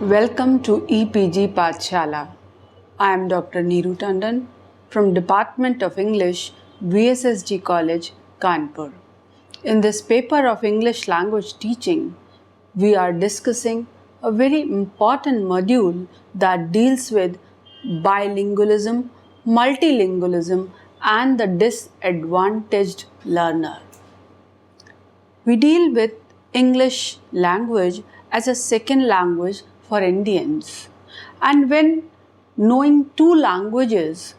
Welcome to EPG Pathshala. I am Dr. Neeru Tandon from Department of English, VSSG College, Kanpur. In this paper of English language teaching, we are discussing a very important module that deals with bilingualism, multilingualism, and the disadvantaged learner. We deal with English language as a second language for Indians. And when knowing two languages,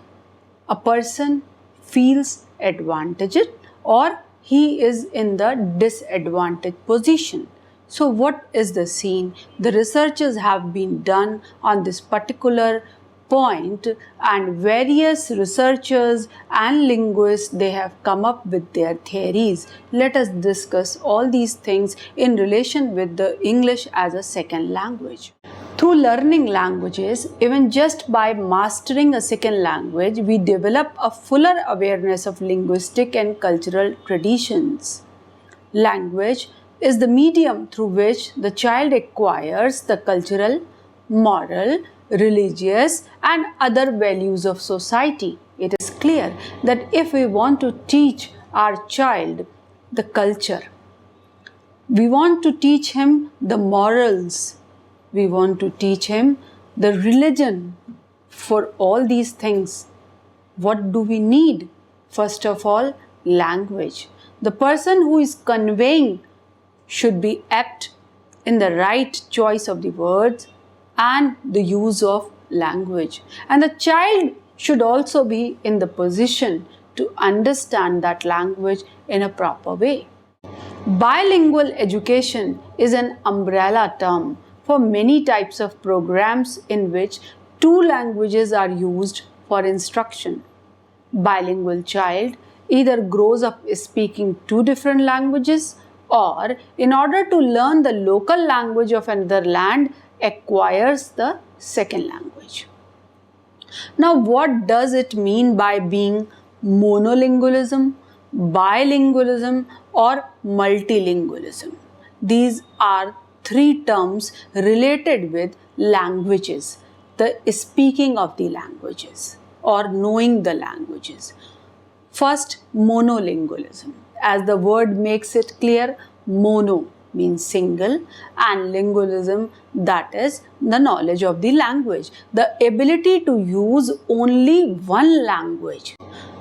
a person feels advantaged or he is in the disadvantaged position. So what is the scene? The researches have been done on this particular point, and various researchers and linguists, they have come up with their theories. Let us discuss all these things in relation with the English as a second language. Through learning languages, even just by mastering a second language, we develop a fuller awareness of linguistic and cultural traditions. Language is the medium through which the child acquires the cultural, moral, religious and other values of society. It is clear that if we want to teach our child the culture, we want to teach him the morals, we want to teach him the religion, for all these things, what do we need? First of all, language. The person who is conveying should be apt in the right choice of the words and the use of language. And the child should also be in the position to understand that language in a proper way. Bilingual education is an umbrella term for many types of programs in which two languages are used for instruction. Bilingual child either grows up speaking two different languages, or in order to learn the local language of another land, acquires the second language. Now, what does it mean by being monolingualism, bilingualism, or multilingualism? These are three terms related with languages, the speaking of the languages or knowing the languages. First, monolingualism. As the word makes it clear, mono means single and lingualism, that is the knowledge of the language, the ability to use only one language,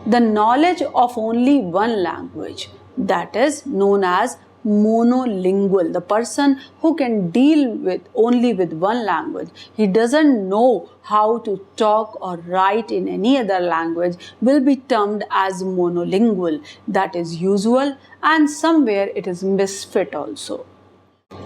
the knowledge of only one language, that is known as monolingual. The person who can deal with only with one language, he doesn't know how to talk or write in any other language, will be termed as monolingual. That is usual, and somewhere it is misfit also.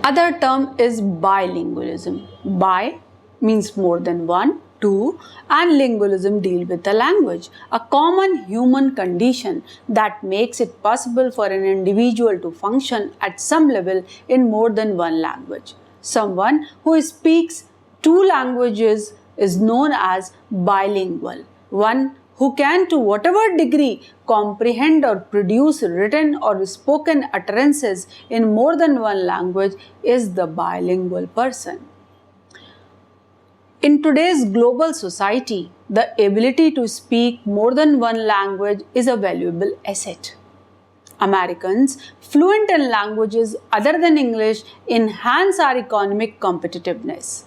Other term is bilingualism. Bi means more than one, two, and lingualism deal with the language, a common human condition that makes it possible for an individual to function at some level in more than one language. Someone who speaks two languages is known as bilingual. One who can to whatever degree comprehend or produce written or spoken utterances in more than one language is the bilingual person. In today's global society, the ability to speak more than one language is a valuable asset. Americans fluent in languages other than English enhance our economic competitiveness.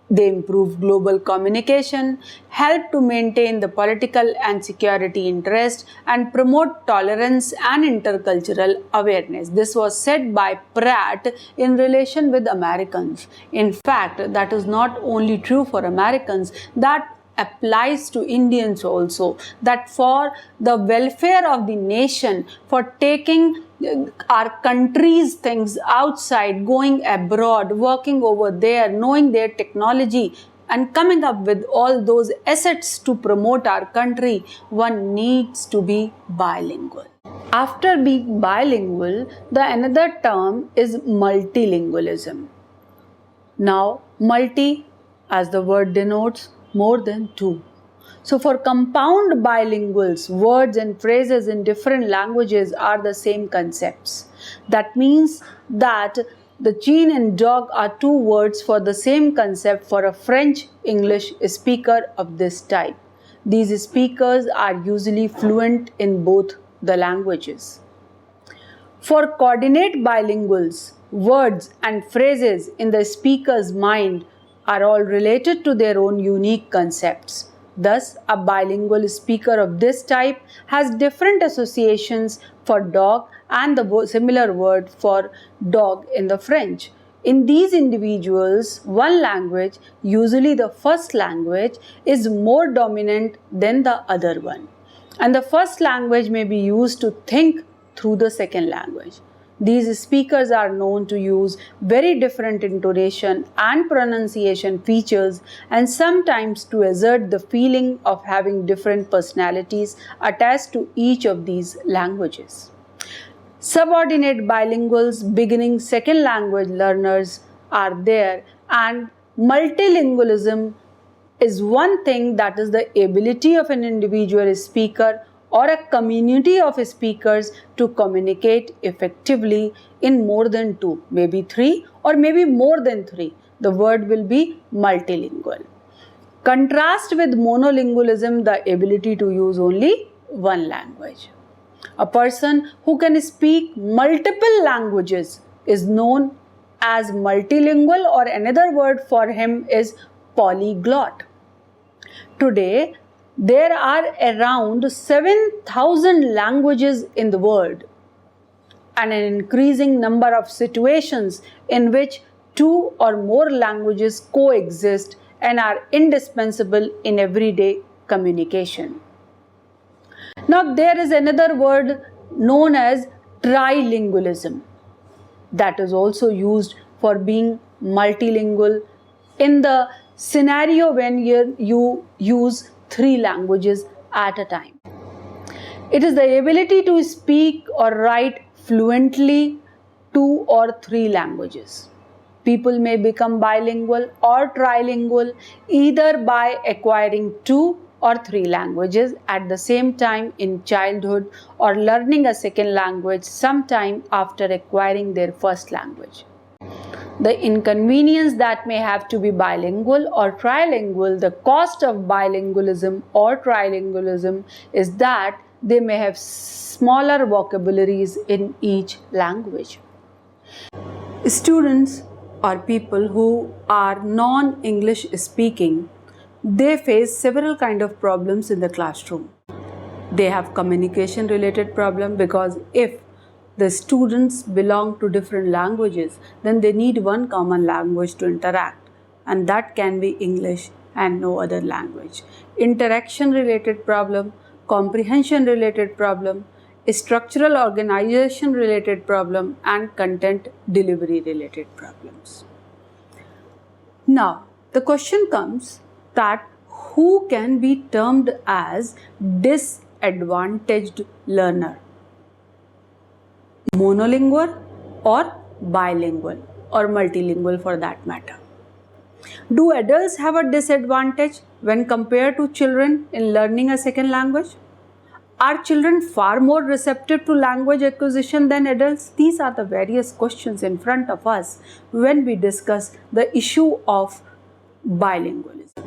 They improve global communication, help to maintain the political and security interest, and promote tolerance and intercultural awareness. This was said by Pratt in relation with Americans. In fact, that is not only true for Americans, that applies to Indians also, that for the welfare of the nation, for taking our country's things outside, going abroad, working over there, knowing their technology and coming up with all those assets to promote our country, one needs to be bilingual. After being bilingual, the another term is multilingualism. Now, multi, as the word denotes, more than two. So for compound bilinguals, words and phrases in different languages are the same concepts. That means that The chin and dog are two words for the same concept for a French English speaker of this type. These speakers are usually fluent in both the languages. For coordinate bilinguals, words and phrases in the speaker's mind are all related to their own unique concepts. Thus, a bilingual speaker of this type has different associations for dog and the similar word for dog in the French. In these individuals, one language, usually the first language, is more dominant than the other one. And the first language may be used to think through the second language. These speakers are known to use very different intonation and pronunciation features and sometimes to assert the feeling of having different personalities attached to each of these languages. Subordinate bilinguals, beginning second language learners are there, and multilingualism is one thing, that is the ability of an individual speaker or a community of speakers to communicate effectively in more than two, maybe three, or maybe more than three. The word will be multilingual. Contrast with monolingualism, the ability to use only one language. A person who can speak multiple languages is known as multilingual, or another word for him is polyglot. Today, there are around 7,000 languages in the world and an increasing number of situations in which two or more languages coexist and are indispensable in everyday communication. Now, there is another word known as trilingualism that is also used for being multilingual in the scenario when you use three languages at a time. It is the ability to speak or write fluently two or three languages. People may become bilingual or trilingual either by acquiring two or three languages at the same time in childhood or learning a second language sometime after acquiring their first language. The inconvenience that may have to be bilingual or trilingual, the cost of bilingualism or trilingualism is that they may have smaller vocabularies in each language. Students or people who are non-English speaking, they face several kind of problems in the classroom. They have communication related problem because if the students belong to different languages, then they need one common language to interact, and that can be English and no other language. Interaction related problem, comprehension related problem, structural organization related problem, and content delivery related problems. Now, the question comes that who can be termed as disadvantaged learner? Monolingual or bilingual or multilingual for that matter. Do adults have a disadvantage when compared to children in learning a second language? Are children far more receptive to language acquisition than adults? These are the various questions in front of us when we discuss the issue of bilingualism.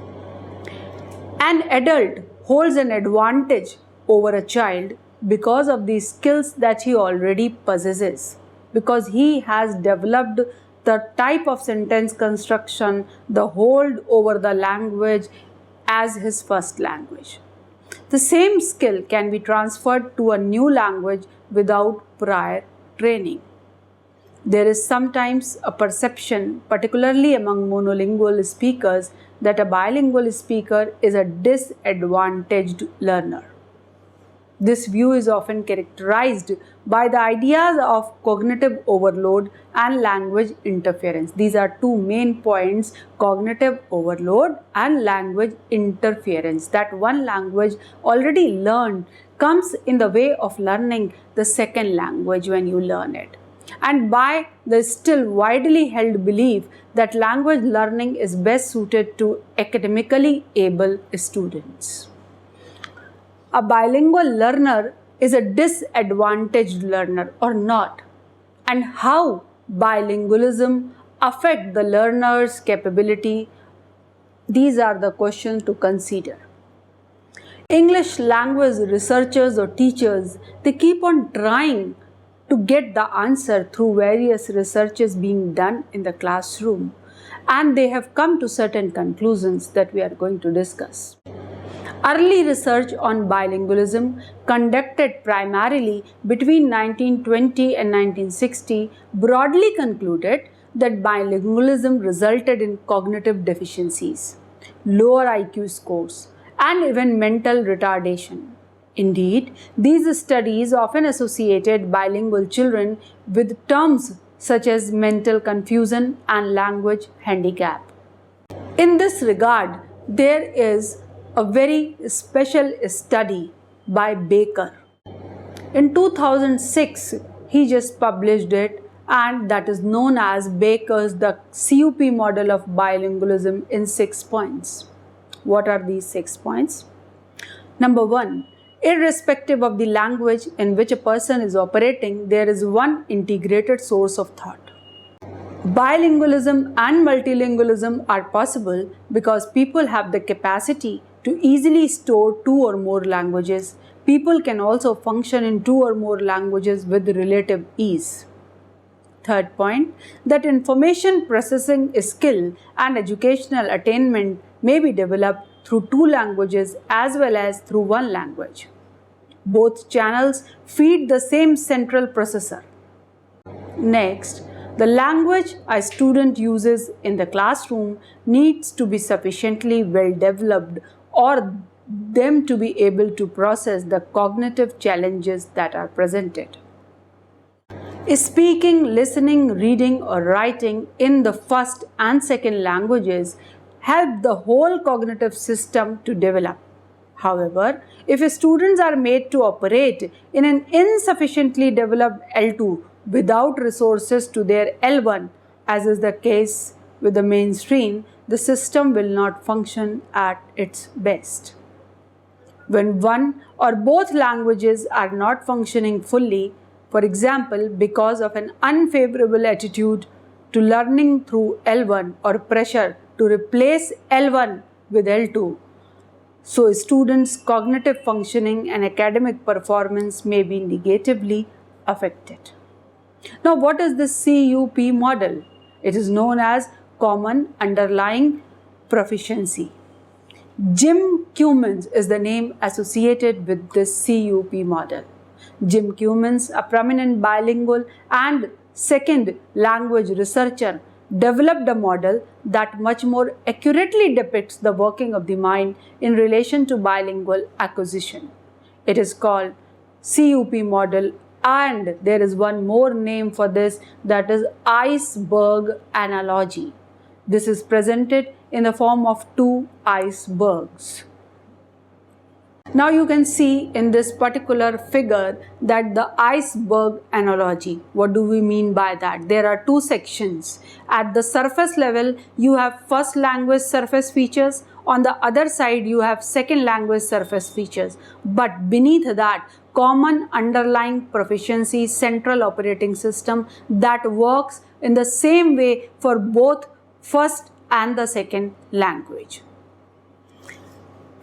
An adult holds an advantage over a child because of the skills that he already possesses, because he has developed the type of sentence construction, the hold over the language as his first language. The same skill can be transferred to a new language without prior training. There is sometimes a perception, particularly among monolingual speakers, that a bilingual speaker is a disadvantaged learner. This view is often characterized by the ideas of cognitive overload and language interference. These are two main points: cognitive overload and language interference. That one language already learned comes in the way of learning the second language when you learn it. And by the still widely held belief that language learning is best suited to academically able students. A bilingual learner is a disadvantaged learner or not? And how bilingualism affect the learner's capability? These are the questions to consider. English language researchers or teachers, they keep on trying to get the answer through various researches being done in the classroom, and they have come to certain conclusions that we are going to discuss. Early research on bilingualism, conducted primarily between 1920 and 1960, broadly concluded that bilingualism resulted in cognitive deficiencies, lower IQ scores, and even mental retardation. Indeed, these studies often associated bilingual children with terms such as mental confusion and language handicap. In this regard, there is a very special study by Baker. In 2006, he just published it, and that is known as Baker's the CUP model of bilingualism in 6 points. What are these 6 points? Number 1, irrespective of the language in which a person is operating, there is one integrated source of thought. Bilingualism and multilingualism are possible because people have the capacity to easily store 2 or more languages. People can also function in 2 or more languages with relative ease. Third point, that information processing skill and educational attainment may be developed through 2 languages as well as through 1 language. Both channels feed the same central processor. Next, the language a student uses in the classroom needs to be sufficiently well developed or them to be able to process the cognitive challenges that are presented. Speaking, listening, reading or writing in the first and second languages help the whole cognitive system to develop. However, if students are made to operate in an insufficiently developed L2 without resources to their L1, as is the case with the mainstream, the system will not function at its best. When one or both languages are not functioning fully, for example, because of an unfavorable attitude to learning through L1 or pressure to replace L1 with L2, so students' cognitive functioning and academic performance may be negatively affected. Now, what is the CUP model? It is known as Common Underlying Proficiency. Jim Cummins is the name associated with this CUP model. Jim Cummins, a prominent bilingual and second language researcher, developed a model that much more accurately depicts the working of the mind in relation to bilingual acquisition. It is called CUP model, and there is one more name for this, that is iceberg analogy. This is presented in the form of 2 icebergs. Now you can see in this particular figure that the iceberg analogy, what do we mean by that? There are 2 sections. At the surface level, you have first language surface features. On the other side, you have second language surface features. But beneath that, common underlying proficiency central operating system that works in the same way for both first and the second language.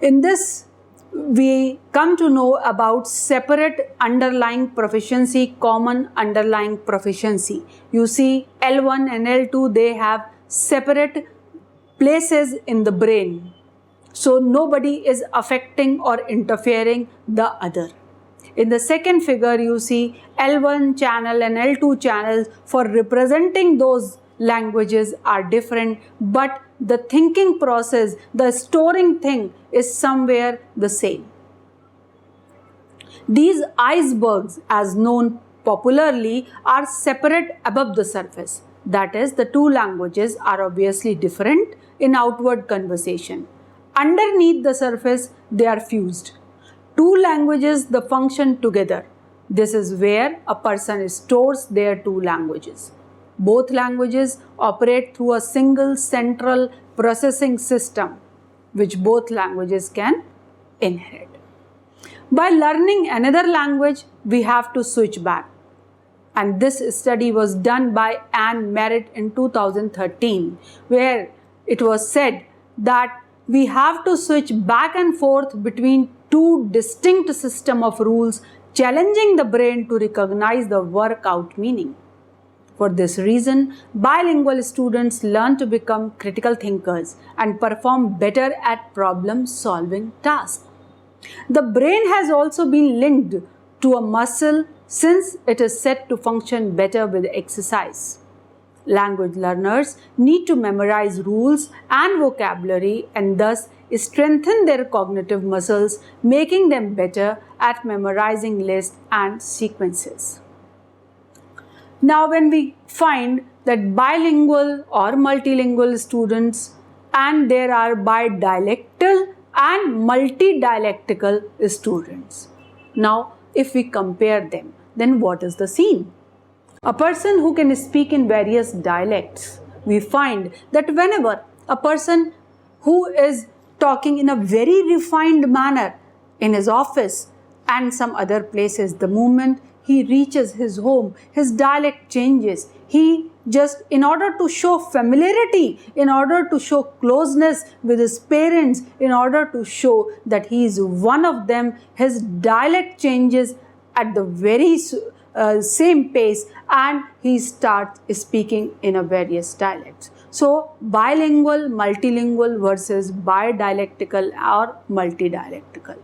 In this, we come to know about separate underlying proficiency, common underlying proficiency. You see, L1 and L2, they have separate places in the brain. So nobody is affecting or interfering the other. In the second figure, you see L1 channel and L2 channels for representing those languages are different, but the thinking process, the storing thing is somewhere the same. These icebergs, as known popularly, are separate above the surface. That is, the 2 languages are obviously different in outward conversation. Underneath the surface, they are fused. 2 languages, they function together. This is where a person stores their 2 languages. Both languages operate through a single central processing system, which both languages can inherit. By learning another language, we have to switch back. And this study was done by Anne Merritt in 2013, where it was said that we have to switch back and forth between two distinct systems of rules, challenging the brain to recognize the work-out meaning. For this reason, bilingual students learn to become critical thinkers and perform better at problem-solving tasks. The brain has also been linked to a muscle since it is said to function better with exercise. Language learners need to memorize rules and vocabulary and thus strengthen their cognitive muscles, making them better at memorizing lists and sequences. Now, when we find that bilingual or multilingual students, and there are bidialectal and multidialectical students. Now, if we compare them, then what is the scene? A person who can speak in various dialects, we find that whenever a person who is talking in a very refined manner in his office and some other places, the moment he reaches his home, his dialect changes. He just, in order to show familiarity, in order to show closeness with his parents, in order to show that he is one of them, his dialect changes at the very same pace and he starts speaking in a various dialects. So, bilingual, multilingual versus bidialectical or multidialectical.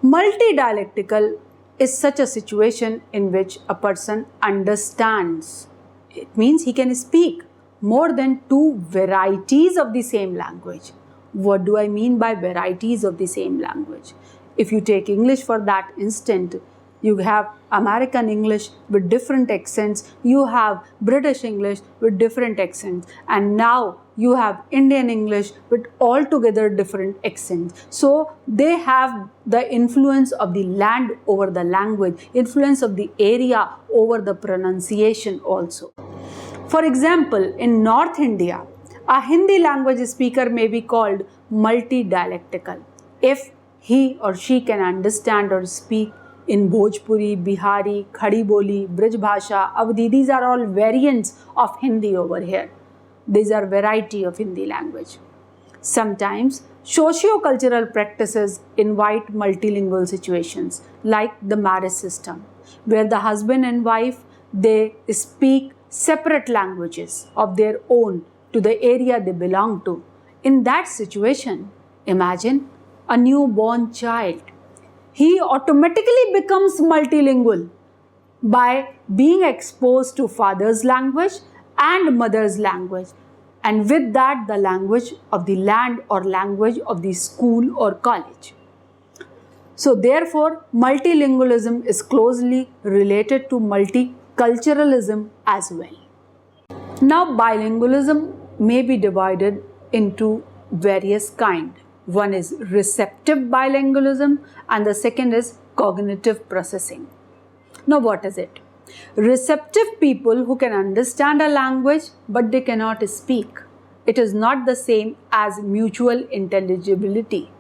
Multidialectical is such a situation in which a person understands. It means he can speak more than two varieties of the same language. What do I mean by varieties of the same language? If you take English for that instant, you have American English with different accents, you have British English with different accents, and now you have Indian English with altogether different accents. So they have the influence of the land over the language, influence of the area over the pronunciation also. For example, in North India, a Hindi language speaker may be called multidialectical if he or she can understand or speak in Bhojpuri, Bihari, Khadi Boli, Brij Bhasha, Avdi. These are all variants of Hindi over here. These are variety of Hindi language. Sometimes socio-cultural practices invite multilingual situations like the marriage system, where the husband and wife, they speak separate languages of their own to the area they belong to. In that situation, imagine a newborn child. He automatically becomes multilingual by being exposed to father's language and mother's language, and with that the language of the land or language of the school or college. So therefore, multilingualism is closely related to multiculturalism as well. Now, bilingualism may be divided into various kinds. One is receptive bilingualism and the second is cognitive processing. Now, what is it? Receptive people who can understand a language but they cannot speak. It is not the same as mutual intelligibility.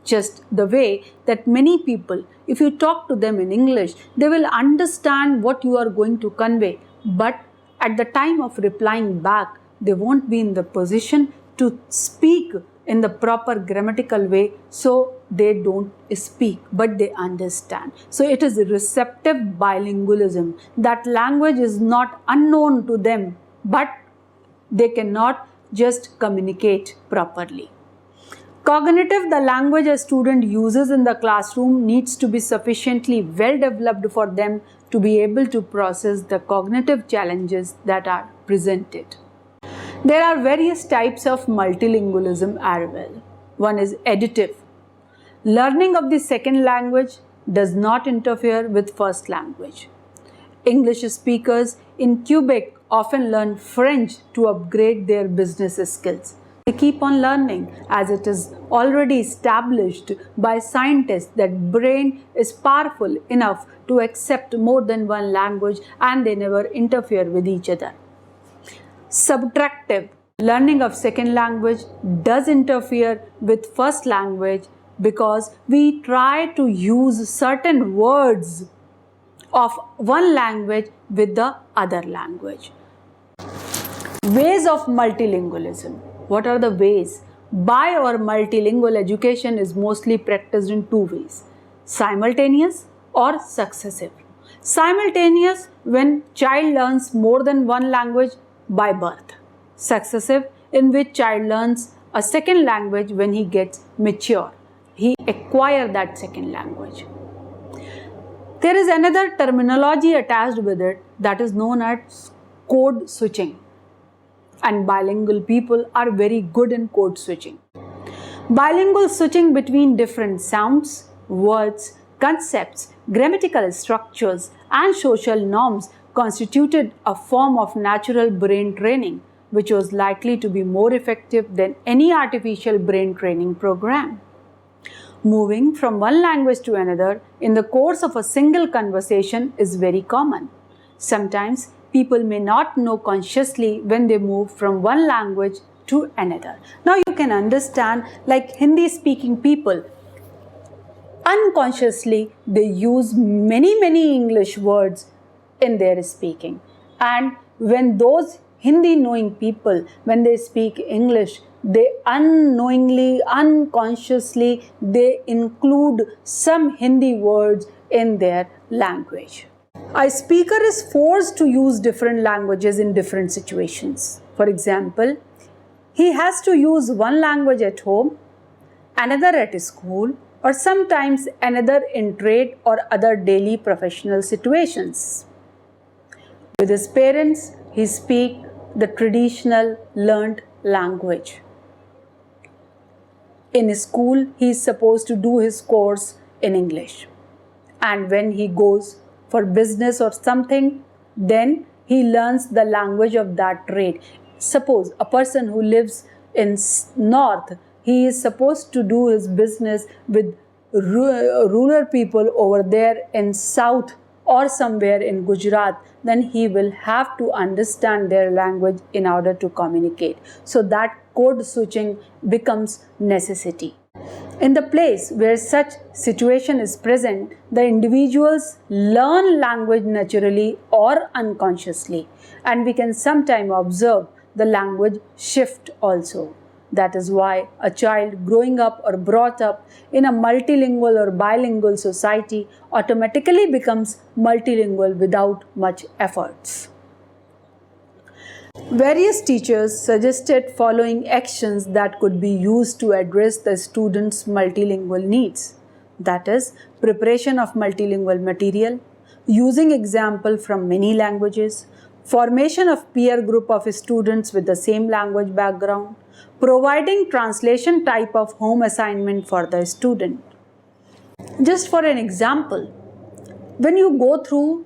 Just the way that many people, if you talk to them in English, they will understand what you are going to convey, but at the time of replying back, they won't be in the position to speak in the proper grammatical way, so they don't speak, but they understand. So it is receptive bilingualism. That language is not unknown to them, but they cannot just communicate properly. Cognitive, the language a student uses in the classroom needs to be sufficiently well developed for them to be able to process the cognitive challenges that are presented. There are various types of multilingualism as well. One is additive. Learning of the second language does not interfere with first language. English speakers in Quebec often learn French to upgrade their business skills. They keep on learning as it is already established by scientists that brain is powerful enough to accept more than one language and they never interfere with each other. Subtractive. Learning of second language does interfere with first language because we try to use certain words of one language with the other language. Ways of multilingualism. What are the ways? Bi or multilingual education is mostly practiced in two ways: simultaneous or successive. Simultaneous, when child learns more than one language by birth. Successive, in which child learns a second language when he gets mature. He acquires that second language. There is another terminology attached with it that is known as code switching. And bilingual people are very good in code switching. Bilingual switching between different sounds, words, concepts, grammatical structures, and social norms constituted a form of natural brain training, which was likely to be more effective than any artificial brain training program. Moving from one language to another in the course of a single conversation is very common. Sometimes people may not know consciously when they move from one language to another. Now you can understand, like Hindi speaking people, unconsciously they use many English words in their speaking. And when those Hindi knowing people, when they speak English, they unknowingly, unconsciously, they include some Hindi words in their language. A speaker is forced to use different languages in different situations. For example, he has to use one language at home, another at school, or sometimes another in trade or other daily professional situations. With his parents, he speaks the traditional learned language. In school, he is supposed to do his course in English. And when he goes for business or something, then he learns the language of that trade. Suppose a person who lives in north, he is supposed to do his business with rural people over there in south or somewhere in Gujarat, then he will have to understand their language in order to communicate. So that code switching becomes necessity. In the place where such situation is present, the individuals learn language naturally or unconsciously, and we can sometimes observe the language shift also. That is why a child growing up or brought up in a multilingual or bilingual society automatically becomes multilingual without much efforts. Various teachers suggested following actions that could be used to address the students' multilingual needs. That is, preparation of multilingual material, using example from many languages, formation of peer group of students with the same language background, providing translation type of home assignment for the student. Just for an example, when you go through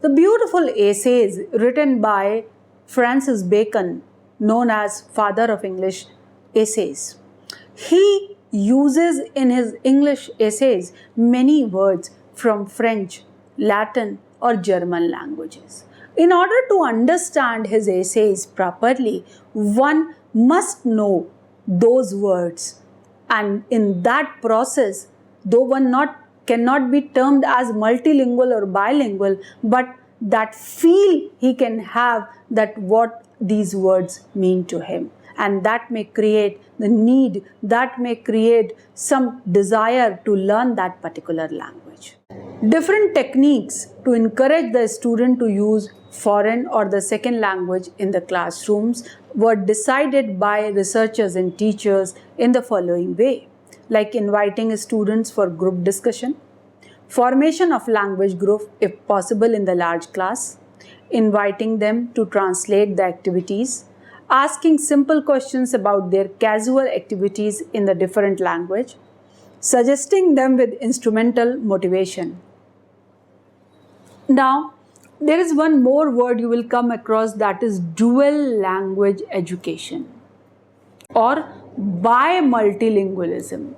the beautiful essays written by Francis Bacon, known as father of English essays, he uses in his English essays many words from French, Latin or German languages. In order to understand his essays properly, one must know those words, and in that process, though one cannot be termed as multilingual or bilingual, but that feel he can have that what these words mean to him, and that may create the need, that may create some desire to learn that particular language. Different techniques to encourage the student to use foreign or the second language in the classrooms were decided by researchers and teachers in the following way, like inviting students for group discussion, formation of language group if possible in the large class, inviting them to translate the activities, asking simple questions about their casual activities in the different language, suggesting them with instrumental motivation. Now, there is one more word you will come across, that is dual language education or bi-multilingualism.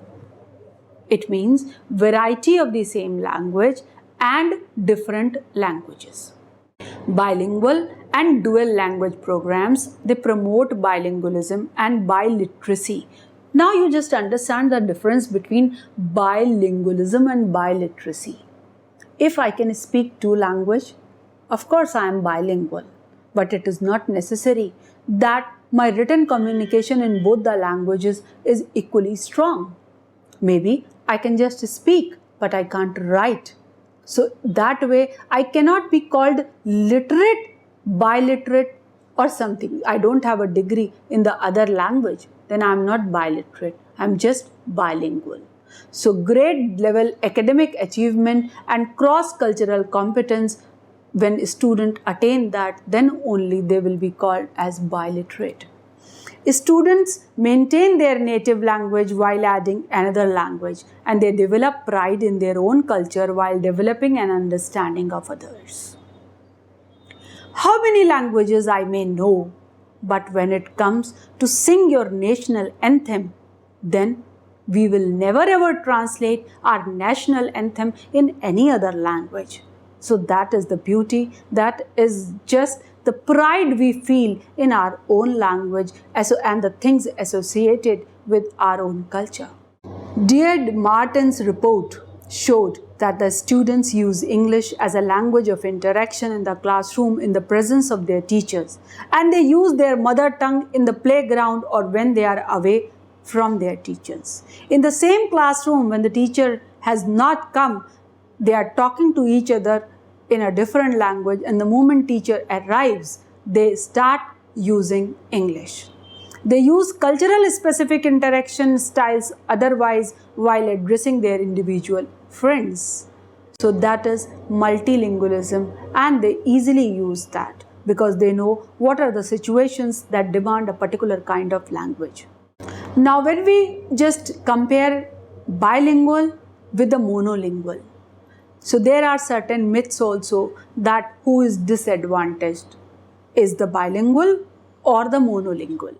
It means variety of the same language and different languages. Bilingual and dual language programs, they promote bilingualism and biliteracy. Now you just understand the difference between bilingualism and biliteracy. If I can speak two languages, of course I am bilingual, but it is not necessary that my written communication in both the languages is equally strong. Maybe I can just speak, but I can't write. So that way I cannot be called literate, biliterate or something. I don't have a degree in the other language, then I am not biliterate. I am just bilingual. So grade level academic achievement and cross-cultural competence, when students attain that, then only they will be called as biliterate. Students maintain their native language while adding another language, and they develop pride in their own culture while developing an understanding of others. How many languages I may know, but when it comes to sing your national anthem, then we will never ever translate our national anthem in any other language. So that is the beauty, that is just the pride we feel in our own language and the things associated with our own culture. Dear Martin's report showed that the students use English as a language of interaction in the classroom in the presence of their teachers, and they use their mother tongue in the playground or when they are away from their teachers. In the same classroom, when the teacher has not come, they are talking to each other in a different language, and the moment teacher arrives, they start using English. They use cultural specific interaction styles otherwise while addressing their individual friends. So that is multilingualism, and they easily use that because they know what are the situations that demand a particular kind of language. Now when we just compare bilingual with the monolingual, so there are certain myths also that who is disadvantaged, is the bilingual or the monolingual,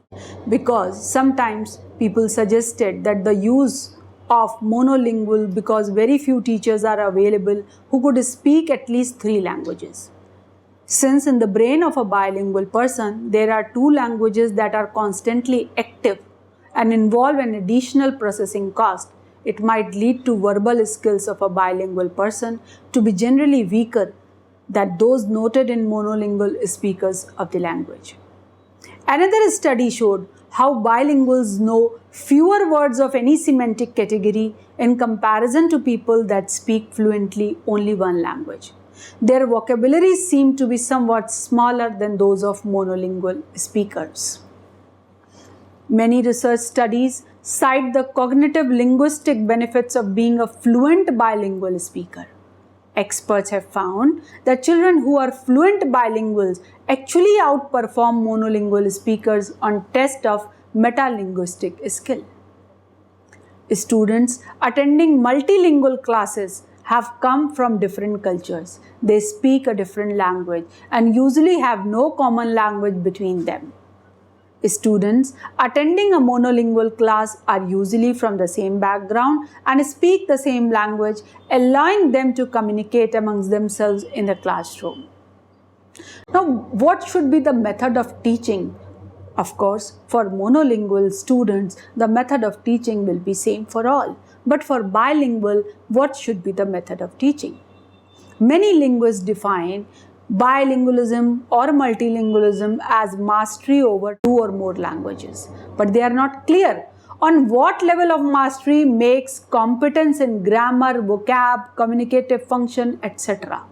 because sometimes people suggested that the use of monolingual, because very few teachers are available who could speak at least 3 languages. Since in the brain of a bilingual person there are 2 languages that are constantly active and involve an additional processing cost, it might lead to verbal skills of a bilingual person to be generally weaker than those noted in monolingual speakers of the language. Another study showed how bilinguals know fewer words of any semantic category in comparison to people that speak fluently only one language. Their vocabularies seem to be somewhat smaller than those of monolingual speakers. Many research studies cite the cognitive linguistic benefits of being a fluent bilingual speaker. Experts have found that children who are fluent bilinguals actually outperform monolingual speakers on tests of metalinguistic skill. Students attending multilingual classes have come from different cultures. They speak a different language and usually have no common language between them. Students attending a monolingual class are usually from the same background and speak the same language, allowing them to communicate amongst themselves in the classroom. Now, what should be the method of teaching? Of course, for monolingual students, the method of teaching will be same for all. But for bilingual, what should be the method of teaching? Many linguists define bilingualism or multilingualism as mastery over 2 or more languages, but they are not clear on what level of mastery makes competence in grammar, vocab, communicative function, etc.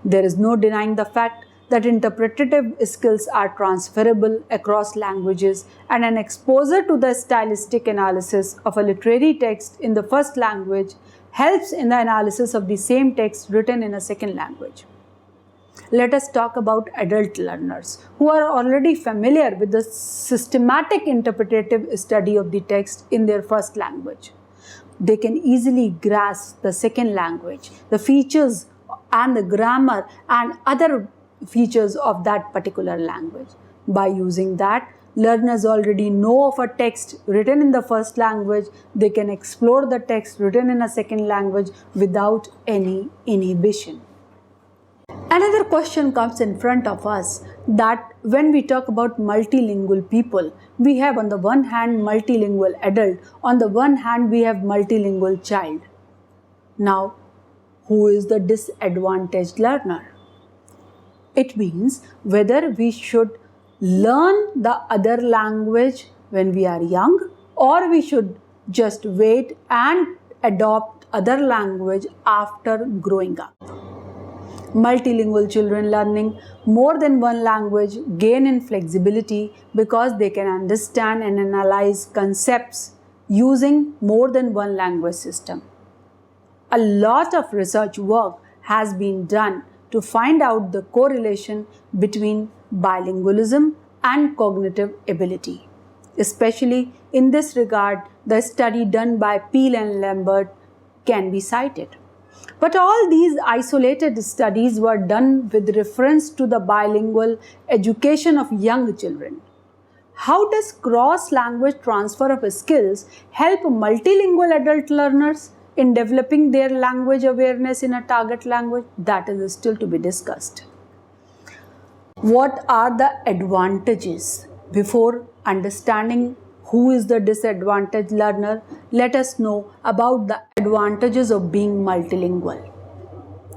There is no denying the fact that interpretative skills are transferable across languages, and an exposure to the stylistic analysis of a literary text in the first language helps in the analysis of the same text written in a second language. Let us talk about adult learners who are already familiar with the systematic interpretative study of the text in their first language. They can easily grasp the second language, the features and the grammar and other features of that particular language. By using that, learners already know of a text written in the first language. They can explore the text written in a second language without any inhibition. Another question comes in front of us, that when we talk about multilingual people, we have on the one hand multilingual adult, on the one hand we have multilingual child. Now, who is the disadvantaged learner. It means whether we should learn the other language when we are young, or we should just wait and adopt other language after growing up. Multilingual children learning more than one language gain in flexibility because they can understand and analyze concepts using more than one language system. A lot of research work has been done to find out the correlation between bilingualism and cognitive ability. Especially in this regard, the study done by Peel and Lambert can be cited. But all these isolated studies were done with reference to the bilingual education of young children. How does cross-language transfer of skills help multilingual adult learners in developing their language awareness in a target language? That is still to be discussed. What are the advantages? Before understanding who is the disadvantaged learner, let us know about the advantages of being multilingual.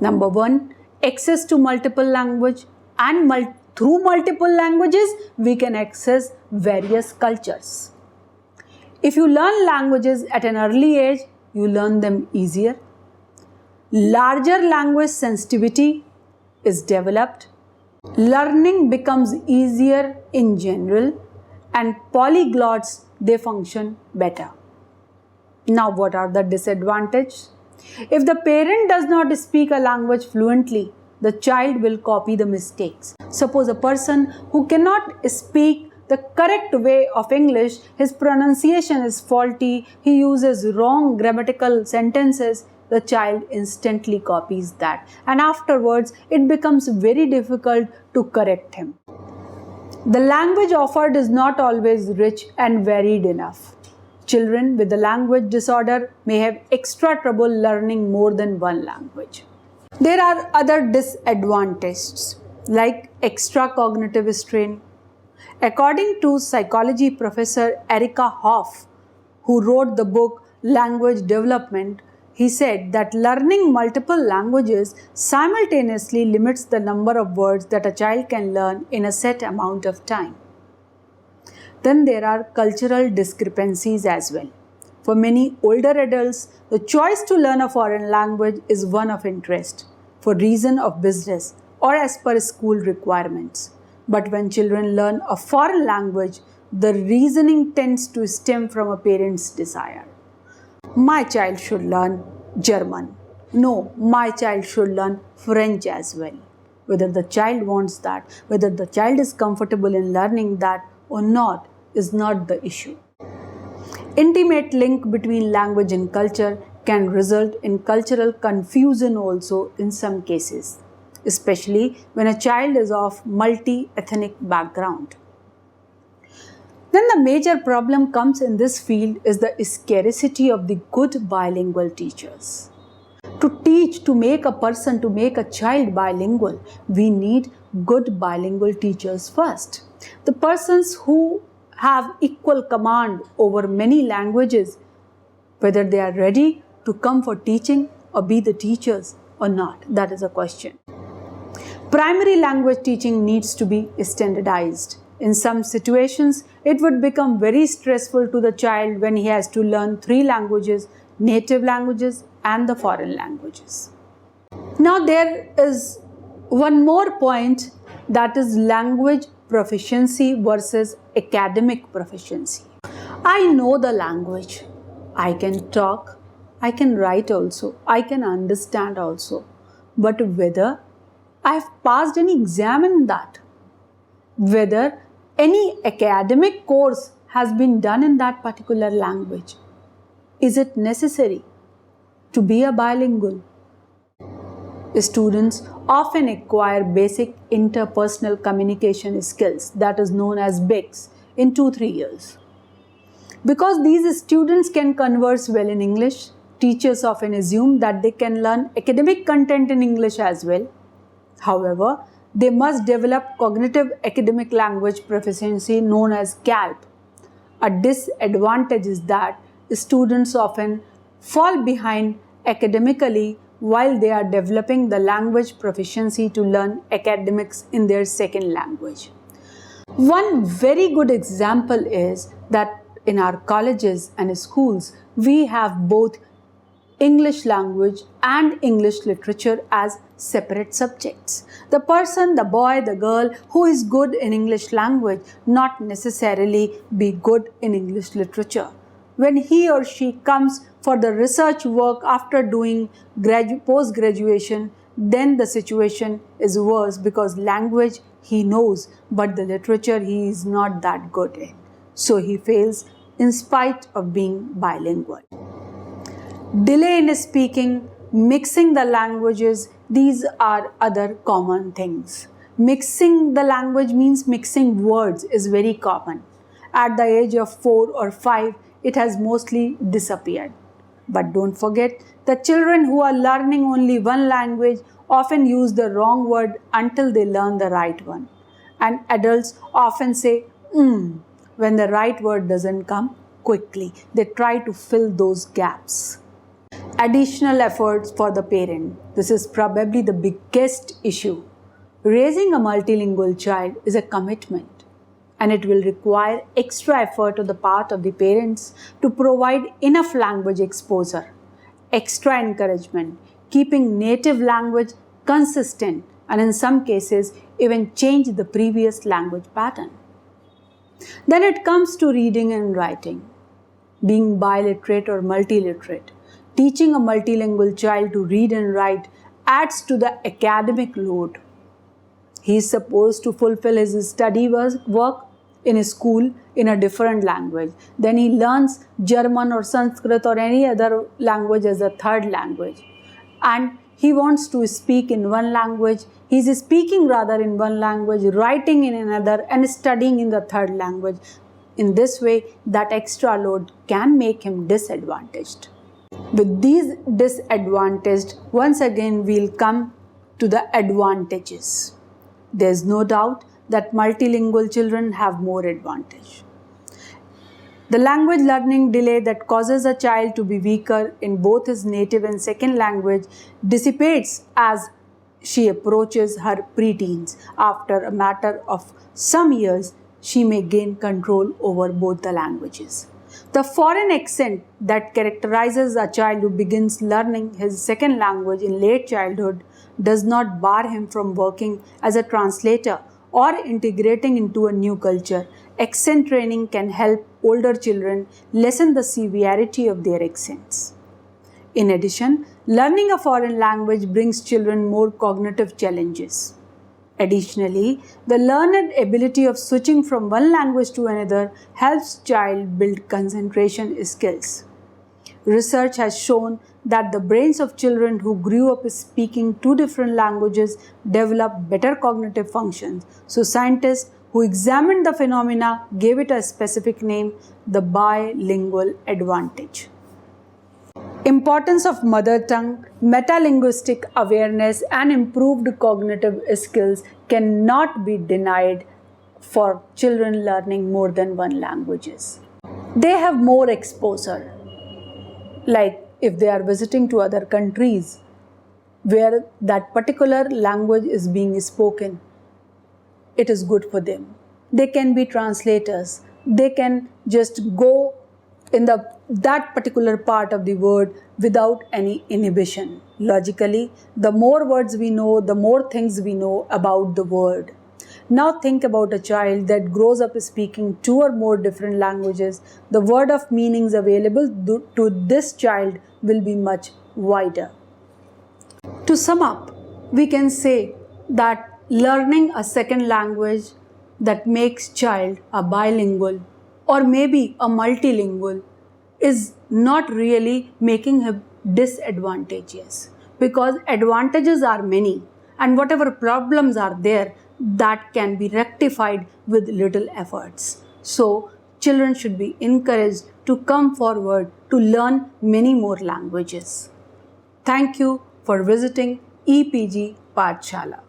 Number one, access to multiple language, and through multiple languages, we can access various cultures. If you learn languages at an early age, you learn them easier. Larger language sensitivity is developed. Learning becomes easier in general, and polyglots, they function better. Now, what are the disadvantages? If the parent does not speak a language fluently, the child will copy the mistakes. Suppose a person who cannot speak the correct way of English, his pronunciation is faulty, he uses wrong grammatical sentences, the child instantly copies that, and afterwards it becomes very difficult to correct him. The language offered is not always rich and varied enough. Children with a language disorder may have extra trouble learning more than one language. There are other disadvantages like extra cognitive strain. According to psychology professor Erika Hoff, who wrote the book Language Development, he said that learning multiple languages simultaneously limits the number of words that a child can learn in a set amount of time. Then there are cultural discrepancies as well. For many older adults, the choice to learn a foreign language is one of interest, for reason of business or as per school requirements. But when children learn a foreign language, the reasoning tends to stem from a parent's desire. My child should learn German. No, my child should learn French as well. Whether the child wants that, whether the child is comfortable in learning that or not, is not the issue. Intimate link between language and culture can result in cultural confusion also in some cases, especially when a child is of multi-ethnic background. Then the major problem comes in this field is the scarcity of the good bilingual teachers. To teach, to make a child bilingual, we need good bilingual teachers first. The persons who have equal command over many languages, whether they are ready to come for teaching or be the teachers or not, that is a question. Primary language teaching needs to be standardized. In some situations, it would become very stressful to the child when he has to learn 3 languages, native languages and the foreign languages. Now there is one more point, that is language proficiency versus academic proficiency. I know the language. I can talk, I can write also, I can understand also. But whether I have passed any exam in that, whether any academic course has been done in that particular language, is it necessary to be a bilingual? Students often acquire basic interpersonal communication skills, that is known as BICS, in 2-3 years. Because these students can converse well in English, teachers often assume that they can learn academic content in English as well. However, they must develop cognitive academic language proficiency known as CALP. A disadvantage is that students often fall behind academically while they are developing the language proficiency to learn academics in their second language. One very good example is that in our colleges and schools, we have both English language and English literature as separate subjects. The person, the boy, the girl who is good in English language not necessarily be good in English literature. When he or she comes for the research work after doing post-graduation, then the situation is worse because language he knows, but the literature he is not that good in. So he fails in spite of being bilingual. Delay in speaking, mixing the languages, these are other common things. Mixing the language means mixing words is very common. At the age of 4 or 5, it has mostly disappeared. But don't forget, the children who are learning only one language often use the wrong word until they learn the right one. And adults often say, when the right word doesn't come quickly. They try to fill those gaps. Additional efforts for the parent. This is probably the biggest issue. Raising a multilingual child is a commitment, and it will require extra effort on the part of the parents to provide enough language exposure, extra encouragement, keeping native language consistent, and in some cases even change the previous language pattern. Then it comes to reading and writing. Being biliterate or multiliterate, teaching a multilingual child to read and write adds to the academic load. He is supposed to fulfill his study work in his school in a different language. Then he learns German or Sanskrit or any other language as a third language. And he wants to speak in one language. He is speaking rather in one language, writing in another, and studying in the third language. In this way, that extra load can make him disadvantaged. With these disadvantaged, once again we'll come to the advantages. There's no doubt that multilingual children have more advantage. The language learning delay that causes a child to be weaker in both his native and second language dissipates as she approaches her preteens. After a matter of some years, she may gain control over both the languages. The foreign accent that characterizes a child who begins learning his second language in late childhood does not bar him from working as a translator or integrating into a new culture. Accent training can help older children lessen the severity of their accents. In addition, learning a foreign language brings children more cognitive challenges. Additionally, the learned ability of switching from one language to another helps child build concentration skills. Research has shown that the brains of children who grew up speaking two different languages develop better cognitive functions. So scientists who examined the phenomena gave it a specific name, the bilingual advantage. Importance of mother tongue, metalinguistic awareness, and improved cognitive skills cannot be denied for children learning more than one languages. They have more exposure. Like if they are visiting to other countries where that particular language is being spoken, it is good for them. They can be translators. They can just go in that particular part of the word without any inhibition. Logically, the more words we know, the more things we know about the word. Now think about a child that grows up speaking two or more different languages. The word of meanings available to this child will be much wider. To sum up, we can say that learning a second language that makes child a bilingual or maybe a multilingual is not really making him disadvantageous, because advantages are many and whatever problems are there, that can be rectified with little efforts. So children should be encouraged to come forward to learn many more languages. Thank you for visiting EPG Pathshala.